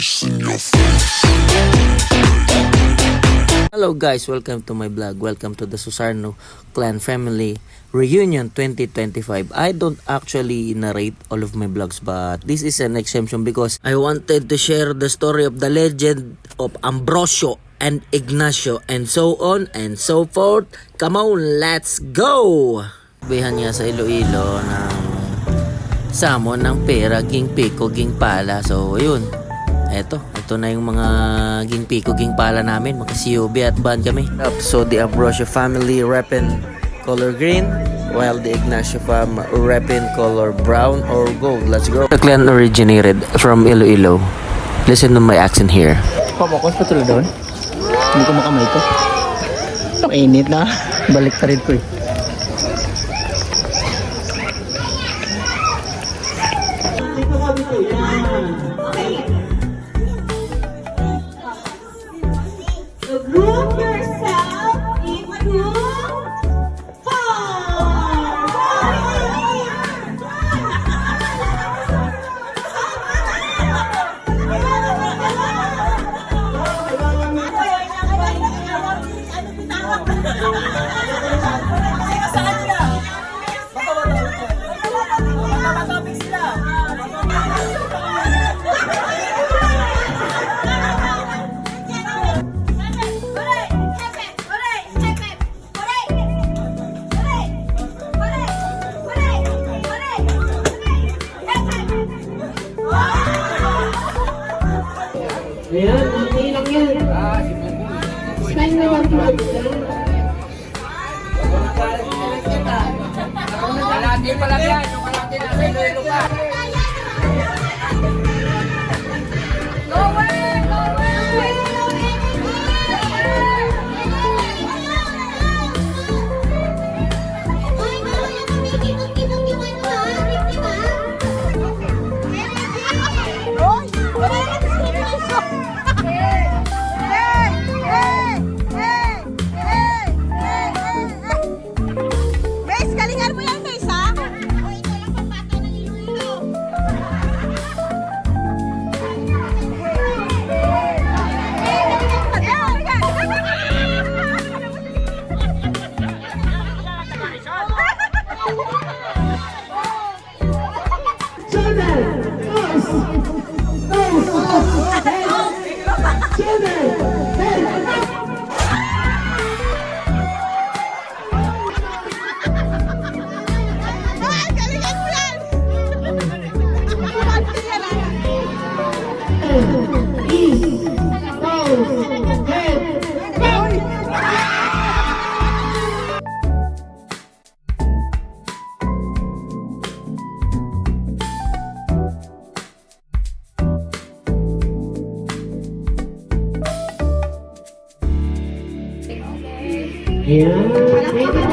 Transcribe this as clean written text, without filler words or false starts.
face in your face. Hello guys, welcome to my vlog. Welcome to the Susarno Clan Family Reunion 2025. I don't actually narrate all of my vlogs, but this is an exemption because I wanted to share the story of the legend of Ambrosio and Ignacio and so on and so forth. Come on, let's go! Sabihan niya sa Iloilo ng samon ng pera, ging piko, ging pala. So, ayun. Ito na yung mga ging piko, ging pala namin. Mga COB at band kami. So, the Ambrosio family reppin color green, while the Ignacio fam reppin color brown or gold. Let's go. The clan originated from Iloilo. Listen to my accent here. Pabakos pa tulad doon. Hindi ko makamay ito. Ang init na. Balik ta rin ko eh. So group yourself into Ayan, okay lang yan. Spend na lang lang. Kalati pa lang yan. Yung kalati na sa Iloilo ka. Ayan, pwede na.